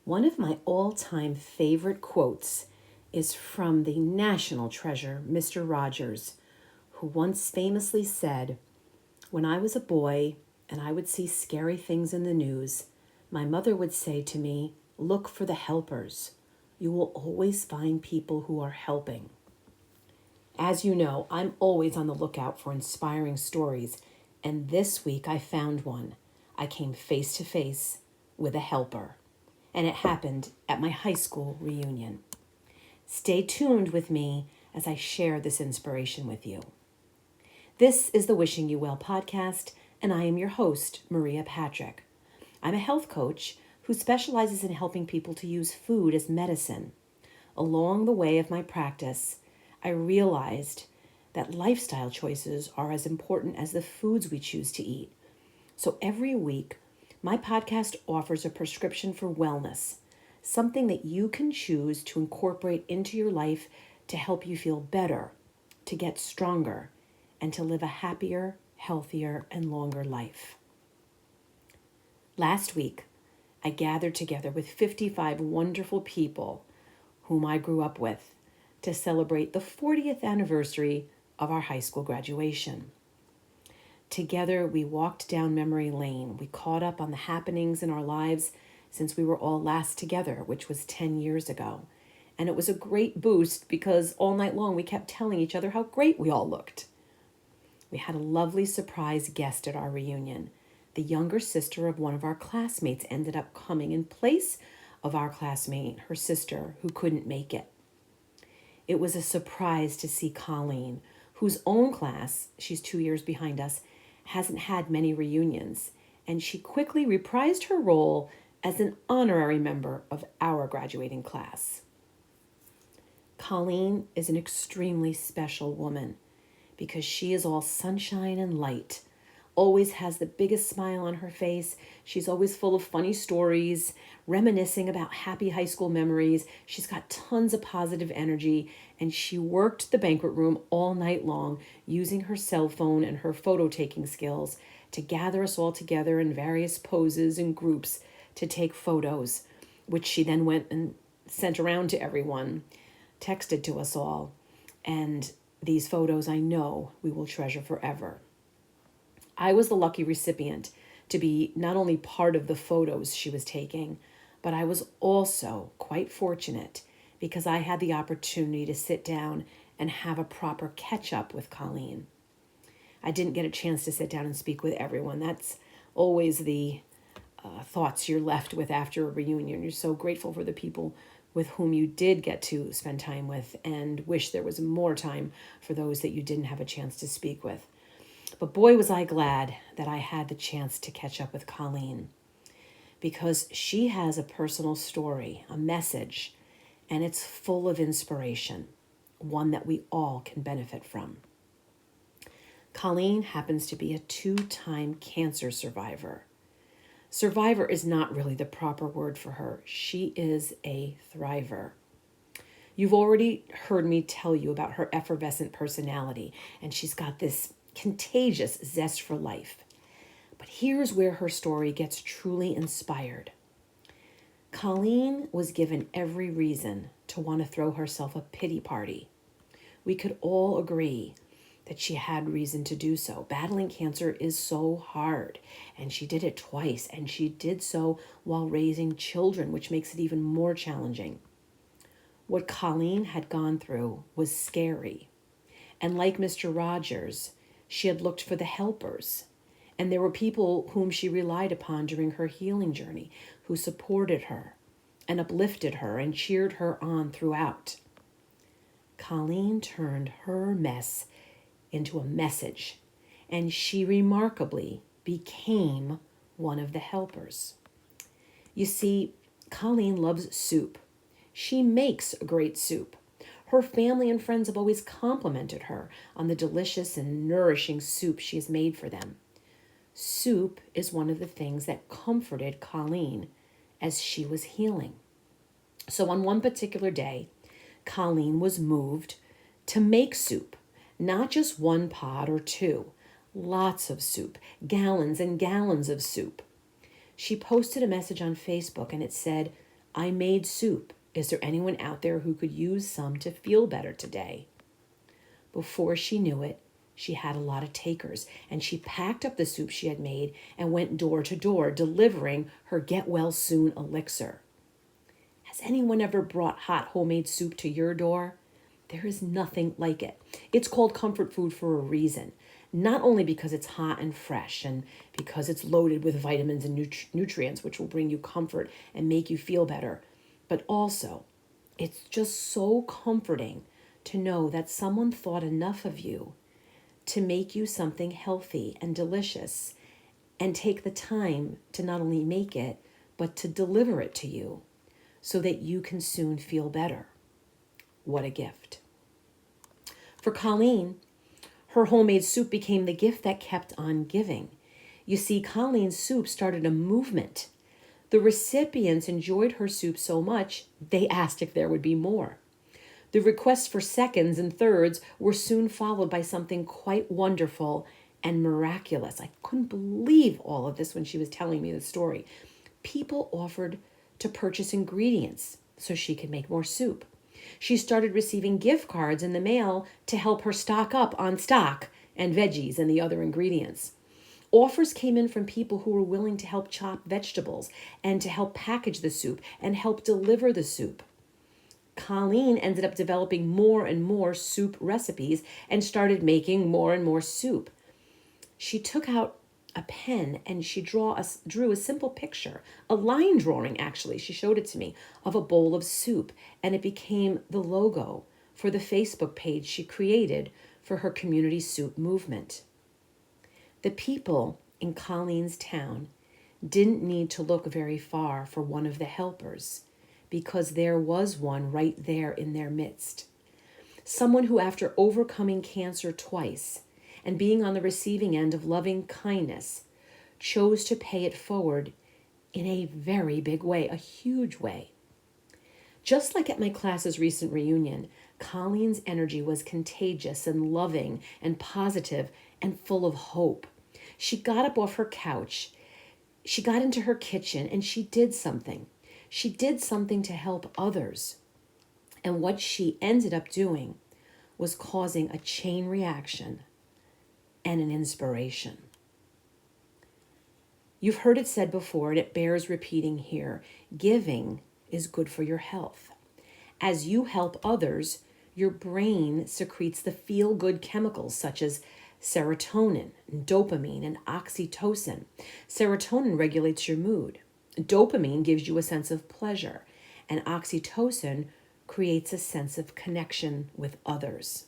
One of my all-time favorite quotes is from the national treasure, Mr. Rogers, who once famously said, "When I was a boy and I would see scary things in the news, my mother would say to me, 'Look for the helpers. You will always find people who are helping.'" As you know, I'm always on the lookout for inspiring stories, and this week I found one. I came face to face with a helper, and it happened at my high school reunion. Stay tuned with me as I share this inspiration with you. This is the Wishing You Well podcast, and I am your host, Maria Patrick. I'm a health coach who specializes in helping people to use food as medicine. Along the way of my practice, I realized that lifestyle choices are as important as the foods we choose to eat. So every week, my podcast offers a prescription for wellness, something that you can choose to incorporate into your life to help you feel better, to get stronger, and to live a happier, healthier, and longer life. Last week, I gathered together with 55 wonderful people whom I grew up with to celebrate the 40th anniversary of our high school graduation. Together, we walked down memory lane. We caught up on the happenings in our lives since we were all last together, which was 10 years ago. And it was a great boost because all night long we kept telling each other how great we all looked. We had a lovely surprise guest at our reunion. The younger sister of one of our classmates ended up coming in place of our classmate, her sister, who couldn't make it. It was a surprise to see Colleen, whose own class, she's 2 years behind us, hasn't had many reunions, and she quickly reprised her role as an honorary member of our graduating class. Colleen is an extremely special woman because she is all sunshine and light, always has the biggest smile on her face. She's always full of funny stories, reminiscing about happy high school memories. She's got tons of positive energy, and she worked the banquet room all night long using her cell phone and her photo-taking skills to gather us all together in various poses and groups to take photos, which she then went and sent around to everyone, texted to us all. And these photos I know we will treasure forever. I was the lucky recipient to be not only part of the photos she was taking, but I was also quite fortunate because I had the opportunity to sit down and have a proper catch-up with Colleen. I didn't get a chance to sit down and speak with everyone. That's always the thoughts you're left with after a reunion. You're so grateful for the people with whom you did get to spend time with and wish there was more time for those that you didn't have a chance to speak with. But boy, was I glad that I had the chance to catch up with Colleen because she has a personal story, a message, and it's full of inspiration, one that we all can benefit from. Colleen happens to be a 2-time cancer survivor. Survivor is not really the proper word for her. She is a thriver. You've already heard me tell you about her effervescent personality, and she's got this contagious zest for life. But here's where her story gets truly inspired. Colleen was given every reason to want to throw herself a pity party. We could all agree that she had reason to do so. Battling cancer is so hard, and she did it twice, and she did so while raising children, which makes it even more challenging. What Colleen had gone through was scary. And like Mr. Rogers, she had looked for the helpers. And there were people whom she relied upon during her healing journey who supported her and uplifted her and cheered her on throughout. Colleen turned her mess into a message, and she remarkably became one of the helpers. You see, Colleen loves soup. She makes a great soup. Her family and friends have always complimented her on the delicious and nourishing soup she has made for them. Soup is one of the things that comforted Colleen as she was healing. So on one particular day, Colleen was moved to make soup, not just one pot or two, lots of soup, gallons and gallons of soup. She posted a message on Facebook and it said, I made soup. Is there anyone out there who could use some to feel better today? Before she knew it, she had a lot of takers, and she packed up the soup she had made and went door to door, delivering her get well soon elixir. Has anyone ever brought hot homemade soup to your door? There is nothing like it. It's called comfort food for a reason. Not only because it's hot and fresh and because it's loaded with vitamins and nutrients, which will bring you comfort and make you feel better, but also it's just so comforting to know that someone thought enough of you to make you something healthy and delicious and take the time to not only make it, but to deliver it to you so that you can soon feel better. What a gift. For Colleen, her homemade soup became the gift that kept on giving. You see, Colleen's soup started a movement. The recipients enjoyed her soup so much, they asked if there would be more. The requests for seconds and thirds were soon followed by something quite wonderful and miraculous. I couldn't believe all of this when she was telling me the story. People offered to purchase ingredients so she could make more soup. She started receiving gift cards in the mail to help her stock up on stock and veggies and the other ingredients. Offers came in from people who were willing to help chop vegetables and to help package the soup and help deliver the soup. Colleen ended up developing more and more soup recipes and started making more and more soup. She took out a pen and she drew a simple picture, a line drawing actually, she showed it to me, of a bowl of soup, and it became the logo for the Facebook page she created for her community soup movement. The people in Colleen's town didn't need to look very far for one of the helpers, because there was one right there in their midst. Someone who, after overcoming cancer twice and being on the receiving end of loving kindness, chose to pay it forward in a very big way, a huge way. Just like at my class's recent reunion, Colleen's energy was contagious and loving and positive and full of hope. She got up off her couch, she got into her kitchen, and she did something. She did something to help others. And what she ended up doing was causing a chain reaction and an inspiration. You've heard it said before, and it bears repeating here. Giving is good for your health. As you help others, your brain secretes the feel-good chemicals such as serotonin, dopamine, and oxytocin. Serotonin regulates your mood. Dopamine gives you a sense of pleasure, and oxytocin creates a sense of connection with others.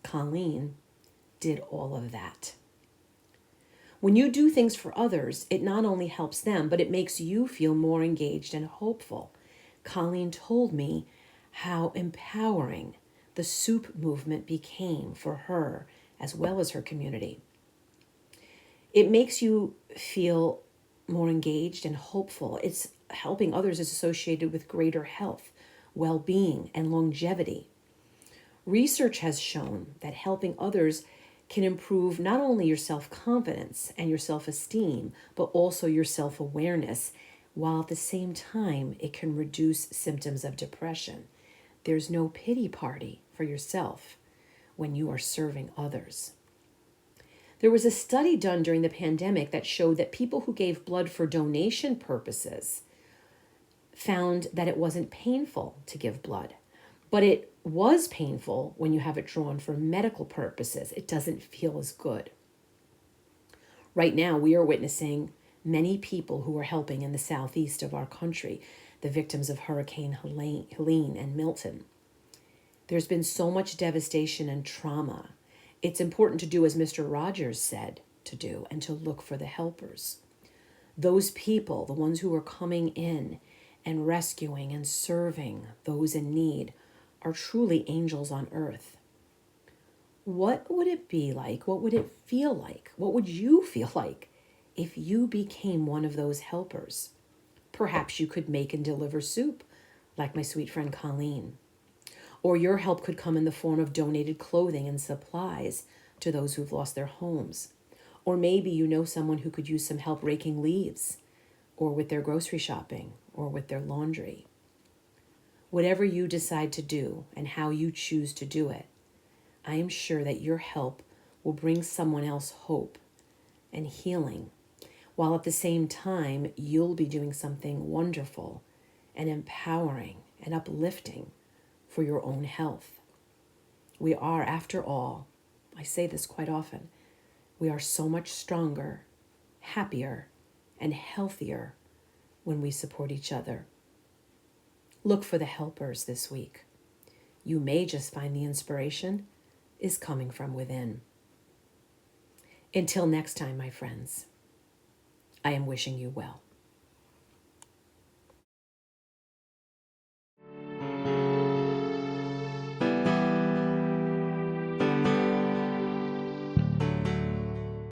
Colleen did all of that. When you do things for others, it not only helps them, but it makes you feel more engaged and hopeful. Colleen told me how empowering the soup movement became for her as well as her community. It makes you feel more engaged and hopeful. It's helping others is associated with greater health, well-being, and longevity. Research has shown that helping others can improve not only your self-confidence and your self-esteem, but also your self-awareness, while at the same time it can reduce symptoms of depression. There's no pity party for yourself when you are serving others. There was a study done during the pandemic that showed that people who gave blood for donation purposes found that it wasn't painful to give blood. But it was painful when you have it drawn for medical purposes. It doesn't feel as good. Right now, we are witnessing many people who are helping in the southeast of our country, the victims of Hurricane Helene and Milton. There's been so much devastation and trauma. It's important to do as Mr. Rogers said to do and to look for the helpers. Those people, the ones who are coming in and rescuing and serving those in need, are truly angels on earth. What would it be like? What would it feel like? What would you feel like if you became one of those helpers? Perhaps you could make and deliver soup, like my sweet friend Colleen. Or your help could come in the form of donated clothing and supplies to those who've lost their homes. Or maybe you know someone who could use some help raking leaves, or with their grocery shopping, or with their laundry. Whatever you decide to do and how you choose to do it, I am sure that your help will bring someone else hope and healing, while at the same time you'll be doing something wonderful and empowering and uplifting for your own health. We are, after all, I say this quite often, we are so much stronger, happier, and healthier when we support each other. Look for the helpers this week. You may just find the inspiration is coming from within. Until next time, my friends, I am wishing you well.